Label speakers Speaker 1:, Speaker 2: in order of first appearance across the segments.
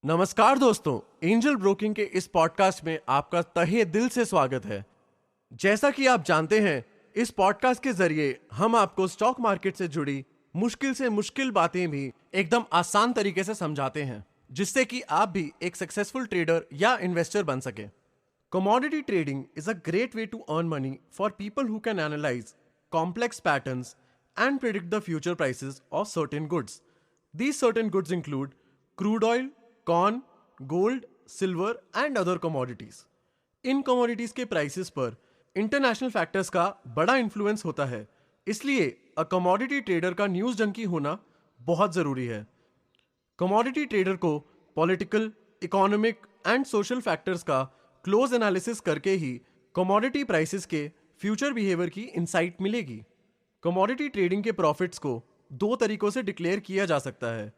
Speaker 1: नमस्कार दोस्तों, angel broking के इस पॉडकास्ट में आपका तहे दिल से स्वागत है। जैसा कि आप जानते हैं, इस पॉडकास्ट के जरिए हम आपको स्टॉक मार्केट से जुड़ी मुश्किल से मुश्किल बातें भी एकदम आसान तरीके से समझाते हैं, जिससे कि आप भी एक सक्सेसफुल ट्रेडर या इन्वेस्टर बन सके। Commodity trading is a great way to earn money for people who can analyse complex patterns and predict the future prices of certain goods. These certain goods include crude oil, corn, gold, silver and other commodities. In commodities के prices पर international factors का बड़ा influence होता है, इसलिए a commodity trader का news junkie होना बहुत ज़रूरी है। commodity trader को political, economic and social factors का close analysis करके ही commodity prices के फ्यूचर बिहेवियर की इंसाइट मिलेगी। कमोडिटी ट्रेडिंग के प्रॉफिट्स को दो तरीकों से डिक्लेयर किया जा सकता है।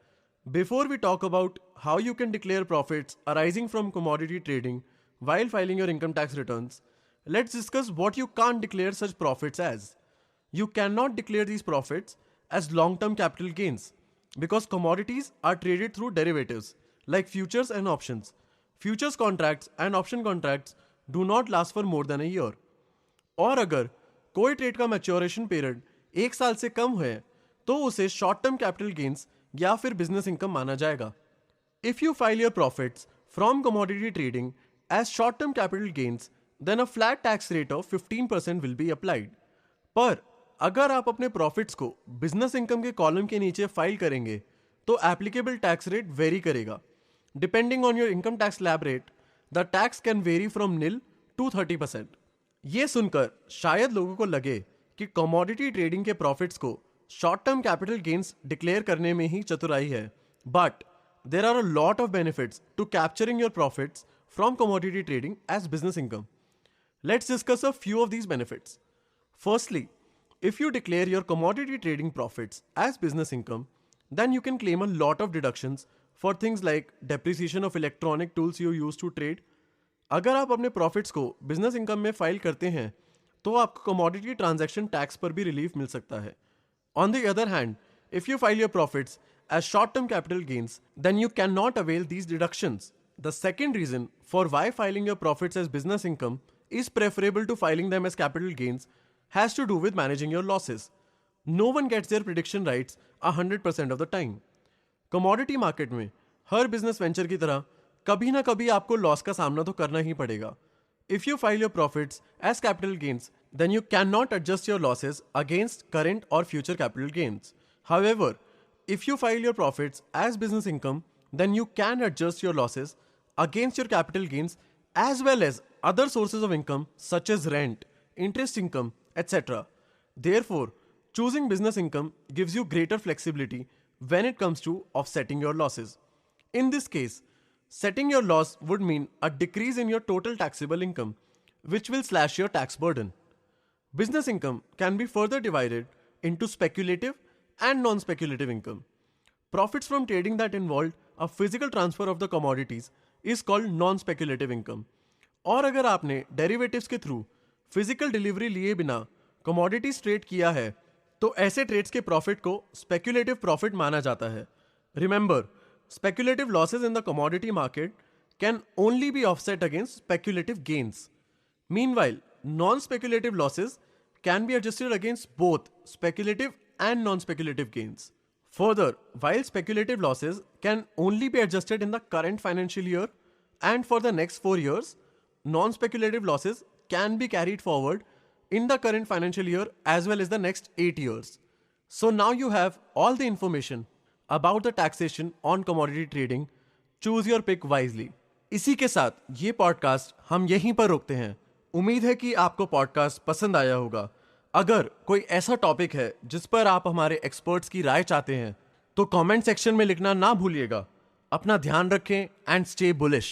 Speaker 1: Before we talk about how you can declare profits arising from commodity trading while filing your income tax returns, let's discuss what you can't declare such profits as. You cannot declare these profits as long-term capital gains because commodities are traded through derivatives like futures and options. Futures contracts and option contracts do not last for more than a year. और अगर कोई trade का maturation period 1 साल से कम है तो उसे short term capital gains या फिर बिजनेस इनकम माना जाएगा। If you file your profits from commodity trading as short term capital gains then a flat tax rate of 15% will be applied. पर अगर आप अपने प्रॉफिट्स को बिजनेस इनकम के कॉलम के नीचे फाइल करेंगे तो एप्लीकेबल टैक्स रेट वेरी करेगा। Depending on your income tax slab rate, the tax can vary from nil to 30%। ये सुनकर शायद लोगों को लगे कि कमोडिटी ट्रेडिंग के प्रॉफिट्स को short term capital gains declare करने में ही चतुराई है, but there are a lot of benefits to capturing your profits from commodity trading as business income. Let's discuss a few of these benefits. Firstly, if you declare your commodity trading profits as business income, then you can claim a lot of deductions for things like depreciation of electronic tools you use to trade. अगर आप अपने profits को business income में file करते हैं तो आपको commodity transaction tax पर भी रिलीफ मिल सकता है। On the other hand, if you file your profits as short term capital gains then you can not avail these deductions. The second reason for why filing your profits as business income is preferable to filing them as capital gains has to do with managing your losses. No one gets their prediction rights 100% of the time. Commodity market में हर business venture की तरह कभी ना कभी आपको loss का सामना तो करना ही पड़ेगा। If you file your profits as capital gains, then you cannot adjust your losses against current or future capital gains. However, if you file your profits as business income, then you can adjust your losses against your capital gains as well as other sources of income such as rent, interest income, etc. Therefore, choosing business income gives you greater flexibility when it comes to offsetting your losses. In this case, setting your loss would mean a decrease in your total taxable income, which will slash your tax burden. Business income can be further divided into speculative and non-speculative income. Profits from trading that involved a physical transfer of the commodities is called non-speculative income. और अगर आपने derivatives के through physical delivery लिए बिना commodities trade किया है तो ऐसे ट्रेड्स के प्रॉफिट को स्पेक्युलेटिव प्रॉफिट माना जाता है। Remember, speculative losses in the commodity market can only be offset against speculative gains. Meanwhile, non speculative losses can be adjusted against both speculative and non speculative gains. Further, while speculative losses can only be adjusted in the current financial year and for the next 4 years, non-speculative losses can be carried forward in the current financial year as well as the next 8 years. So now you have all the information about the taxation on commodity trading. Choose your pick wisely. इसी के साथ ये podcast हम यहीं पर रोकते हैं। उम्मीद है कि आपको पॉडकास्ट पसंद आया होगा। अगर कोई ऐसा टॉपिक है जिस पर आप हमारे एक्सपर्ट्स की राय चाहते हैं तो कमेंट सेक्शन में लिखना ना भूलिएगा। अपना ध्यान रखें एंड स्टे बुलिश।